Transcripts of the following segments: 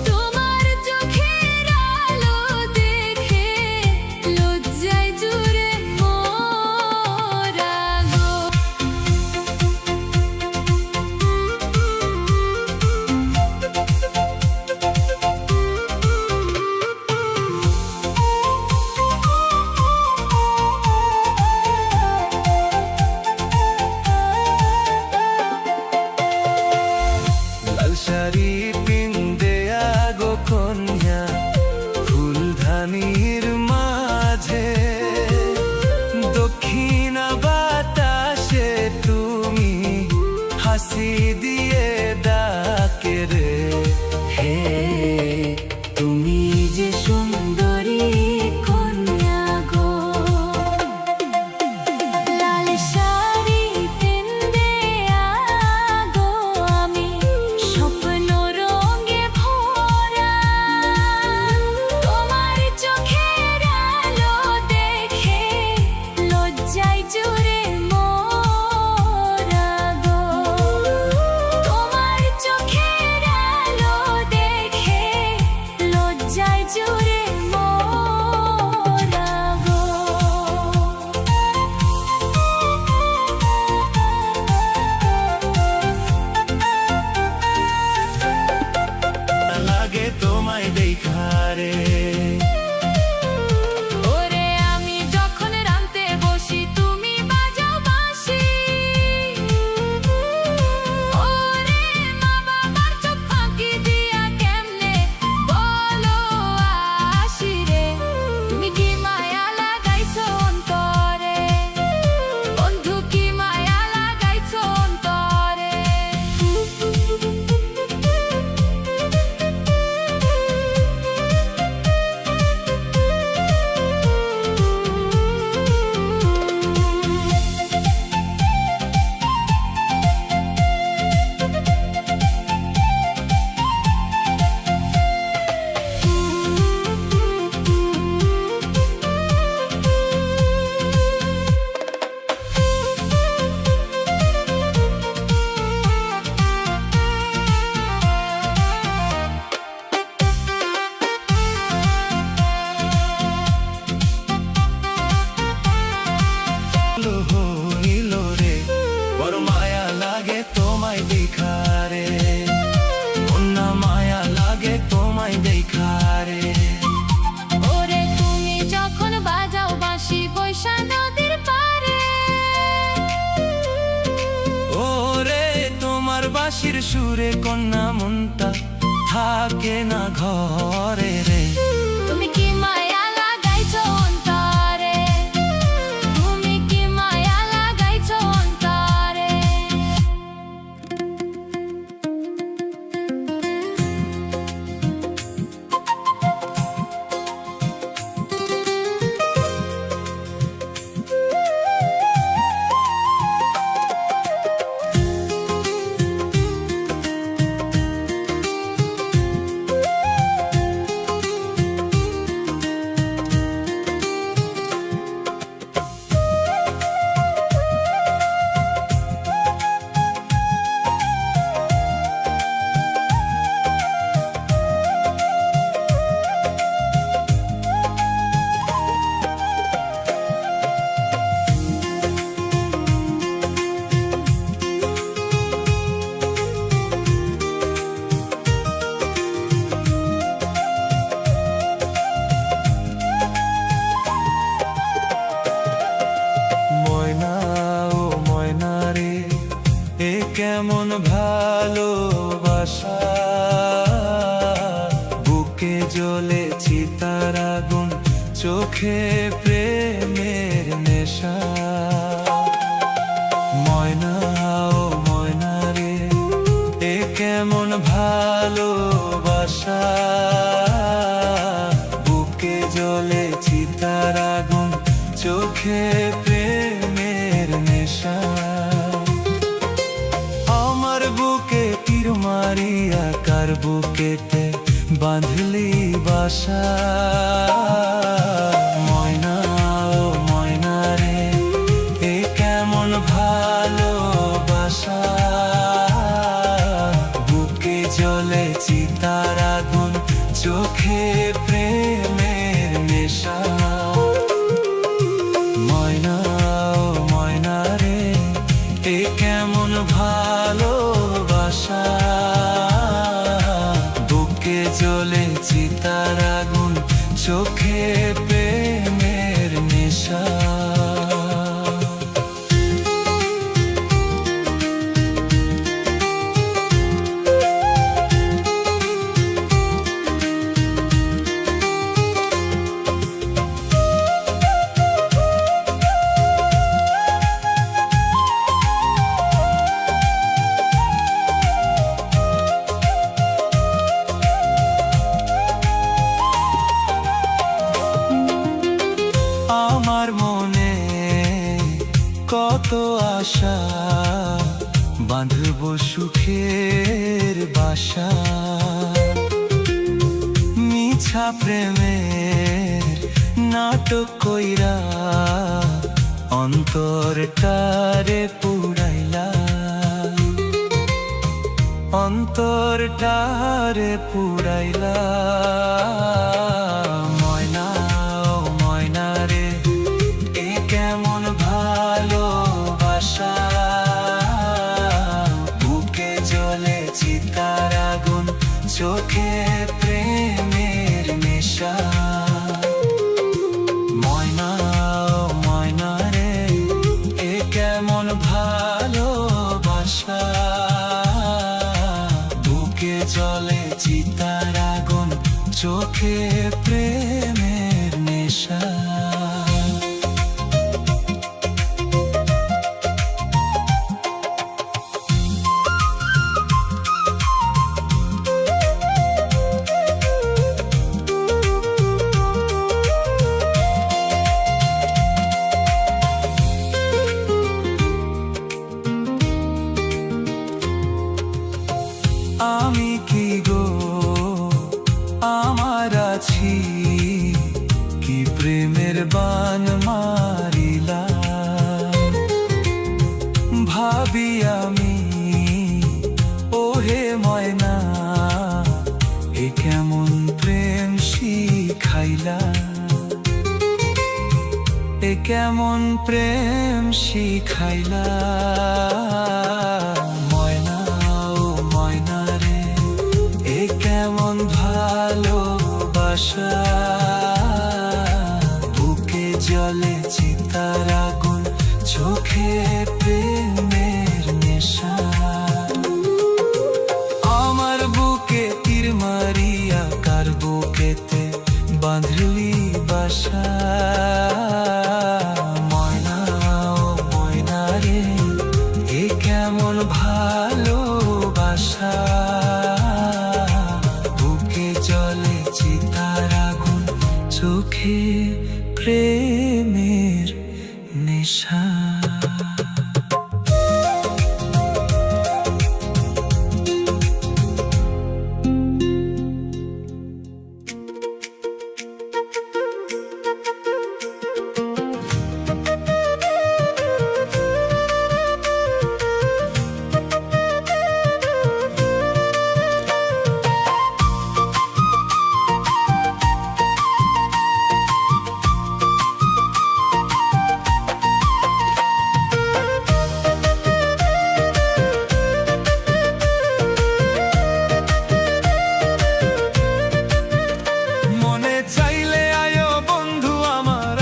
তোমার চোখের আলো দেখে লজ্জায় জুড়ে মোরা গো। লাল শাড়ি পিন্দেয়া গো কন্যা ফুলধানির মাঝে, দক্ষিণা বাতাসে তুমি হাসি দিয়ে ডাকে রে। হে তুমি যে সুন্দরী কন্যা গো, লাল শাড়ি পিন্দেয়া গো আমি স্বপ্ন রঙে ভরা। তোমার চোখের আলো দেখে লজ্জায় জুড়ে মোরা গো। তোমার চোখের আলো দেখে লজ্জায় জুড়ে মোরা গো। লাগে তোমায় দেখা রে। ওরে আমি যখন রাঁধতে বসি তুমি বাজাও বাঁশি। ওরে মা বাবার চোখ ফাঁকি দিয়া কেমনে বলো আসি রে। তুমি কি মায়া লাগাইছো অন্তরে, বন্ধু কি মায়া লাগাইছো অন্তরে। হইল রে, বড় মায়া লাগে তোমায় দেখা রে। কন্যা মায়া লাগে তোমায় দেখা রে। ওরে তুমি যখন বাজাও বাঁশি বৈশা নদীর পারে। ওরে তোমার বাঁশির সুরে কন্যা মনটা থাকে না ঘরে রে। তুমি কি মায়া লাগাইছো অন্তরে, তুমি কি মায়া লাগাইছো অন্তরে। ময়না ও ময়না রে, এ কেমন ভালোবাসা। বুকে জ্বলে চিতার আগুন, চোখে প্রেমের নেশা। ময়না ও ময়না রে, এ কেমন ভালোবাসা। বুকে জ্বলে চিতার আগুন, চোখে প্রেমের নেশা। আমার বুকে তীর মারিয়া কার বুকেতে বাঁধলি বাসা। ময়না ও ময়না রে, এ কেমন ভালোবাসা। বুকে জ্বলে চিতার আগুন, চোখে প্রেমের নেশা। ময়না ও ময়না রে, এ কেমন ভালোবাসা। বুকে জ্বলে চিতার আগুন, চোখে প্রেমের নেশা। আমার মনে কত আশা, বাঁধব সুখের বাসা। মিছা প্রেমের নাটক কইরা, অন্তরটারে পুরাইলা, অন্তরটারে পুরাইলা। ময়না ও ময়না রে, এ কেমন ভালোবাসা। বুকে জ্বলে চিতার আগুন, চোখে প্রেমের নেশা। ময়না ও ময়না রে, এ কেমন ভালোবাসা। বুকে জ্বলে চিতার আগুন, চোখে প্রেমের নেশা। আমি কি গো আমার আছি, কি প্রেমের বান মারিলাম। ভাবি আমি ওহে ময়না, এ কেমন প্রেম শিখাইলা, এ কেমন প্রেম শিখাইলা। ময়না ও ময়না রে, এ কেমন ভালোবাসা। বুকে জ্বলে চিতার আগুন, চোখে প্রেমের নেশা। আমার বুকে তীর মারিয়া, কার বুকেতে বাঁধলি বাসা। ময়না ও ময়না রে, এ কেমন ভালোবাসা। বুকে জ্বলে চিতার আগুন, চোখে প্রেমের নেশা। মনে চাইলে আয়ো বন্ধু আমার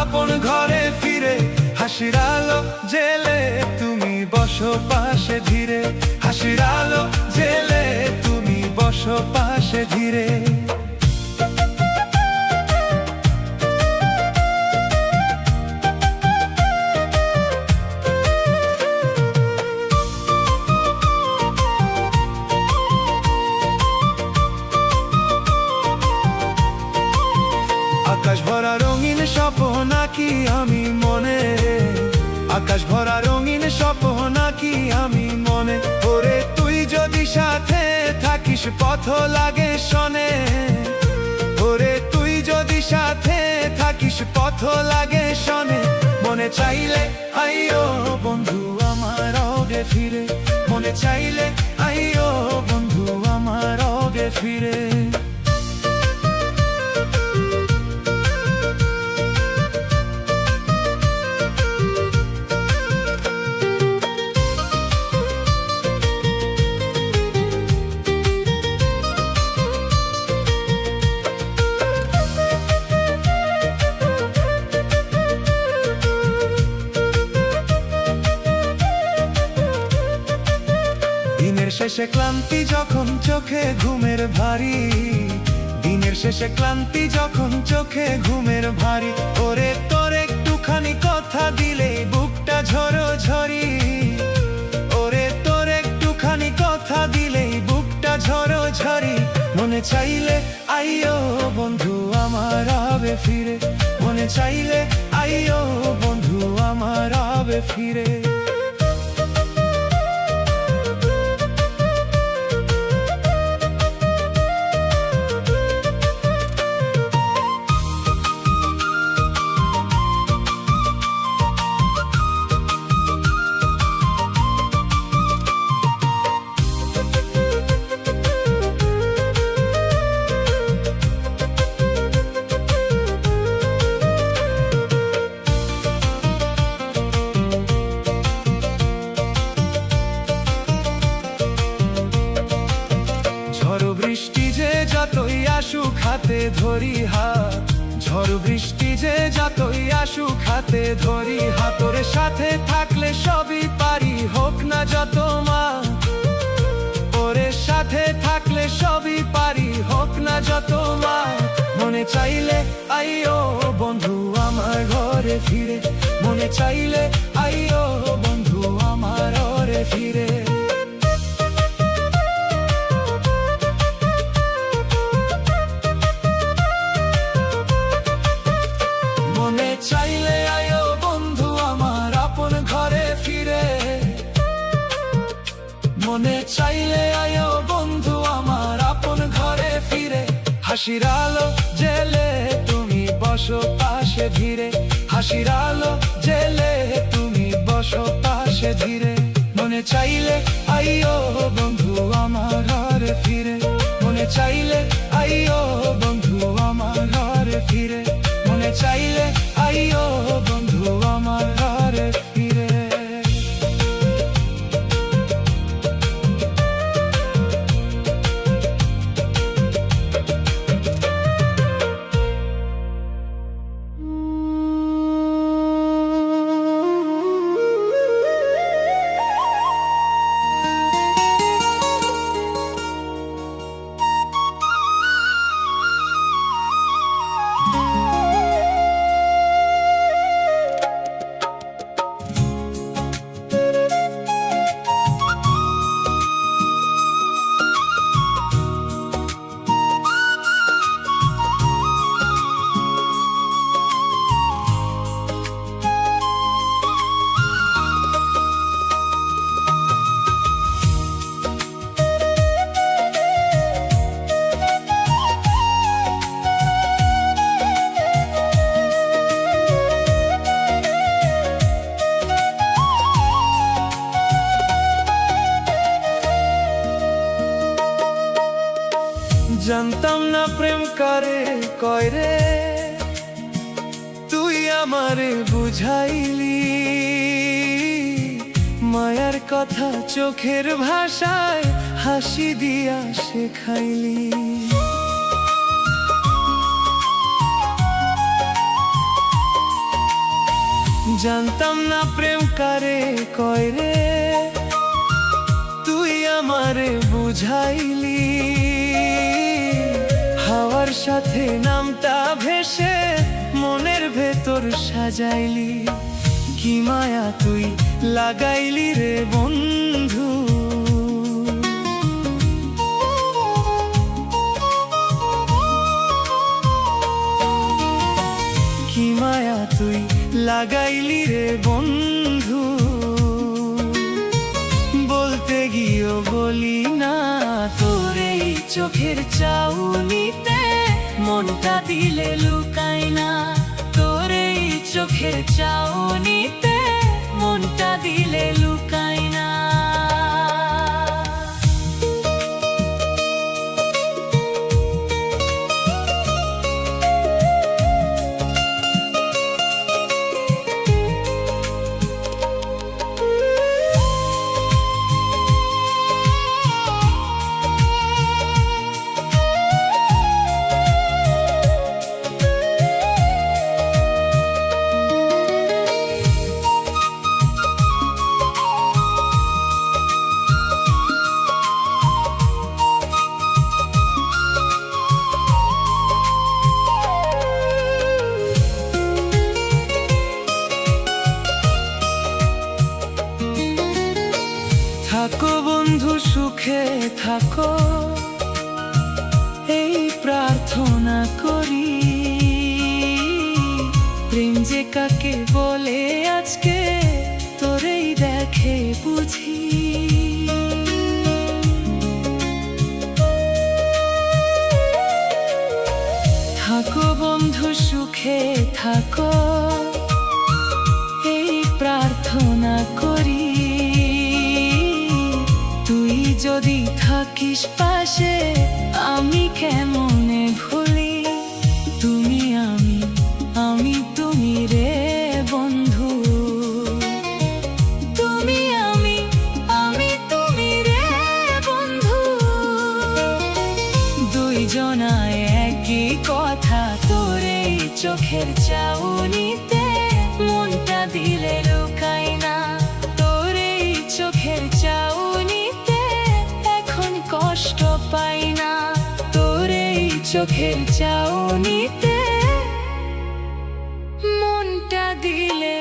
আপন ঘরে ফিরে। হাসির আলো জেলে তুমি বসো পাশে ধীরে, হাসির আলো জেলে তুমি বসো পাশে ধীরে। আকাশ ভরা রঙিন স্বপ্ন নাকি আমি মনে, আকাশ ভরা রঙিন স্বপ্ন নাকি আমি মনে। ওরে তুই যদি সাথে থাকিস পথ লাগে শনে, ওরে তুই যদি সাথে থাকিস পথ লাগে শনে। মনে মনে চাইলে আইও বন্ধু আমার আগে ফিরে, মনে চাইলে আইও বন্ধু আমার আগে ফিরে। দিনের শেষে ক্লান্তি যখন চোখে ঘুমের ভারী, দিনের শেষে ক্লান্তি যখন চোখে ঘুমের ভারী, ওরে তোর একটুখানি কথা দিলে বুকটা ঝড়ো ঝরি, ওরে তোর একটুখানি কথা দিলে বুকটা ঝড়ো ঝরি। মনে চাইলে আইও বন্ধু আমার আবে ফিরে, মনে চাইলে আইও বন্ধু আমার আবে ফিরে। বৃষ্টি যে যতই আসুক হাতে ধরি হাত, ঝড় বৃষ্টি যে যতই আসুক হাতে ধরি হাত, তোর সাথে থাকলে সবই পারি হোক না যত মা, ওরে সাথে থাকলে সবই পারি হোক না যত মা। মনে চাইলে আইও বন্ধু আমার ঘরে ফিরে, মনে চাইলে আইও বন্ধু আমার ঘরে ফিরে। মনে চাইলে আয়ো বন্ধু আমার আপন ঘরে ফিরে, মনে চাইলে আয়ো বন্ধু আমার আপন ঘরে ফিরে। হাসির আলো জেলে তুমি বসো পাশে ধীরে, হাসির আলো জেলে তুমি বসো পাশে ধীরে। মনে চাইলে আইও বন্ধু আমার ঘরে ফিরে, মনে চাইলে আইও বন্ধু আমার ঘরে ফিরে, মনে চাইলে আইও বন্ধু আমার ঘরে ফিরে। জানতাম না প্রেম কারে কয় রে, তুই আমারে বুঝাইলি মায়ার কথা চোখের ভাষায় হাসি দিয়া শেখাইলি। জানতাম না প্রেম কারে কয় রে, তুই আমারে বুঝাইলি হাওয়ার সাথে নামটা ভেসে মনের ভেতর সাজাইলি। কি মায়া তুই লাগাইলি রে বন্ধু, কি মায়া তুই লাগাইলি রে বন্ধু। বলতে গিয়েও বলি না তোর এই চোখের চাউনিতে মনটা দিলে লুকাই না, তোর এই চোখের চাউনিতে মনটা দিলে লুকায় না। থাকো বন্ধু সুখে থাকো, এই প্রার্থনা করি। প্রেম যে কাকে বলে আজকে তোরেই দেখে বুঝি। থাকো বন্ধু সুখে থাকো, এই প্রার্থনা করি। তুই যদি থাকিস পাশে আমি কেমনে ভুলি। তুমি আমি, আমি তুমি রে বন্ধু। তুমি আমি, আমি তুমি রে বন্ধু। দুইজনায় একই কথা, তোর এই চোখের চাউনিতে মনটা দিলে লুকায় না। তোর এই চোখের চাউনিতে এখন কষ্ট পাই না। তোর এই চোখের চাউনিতে মনটা দিলে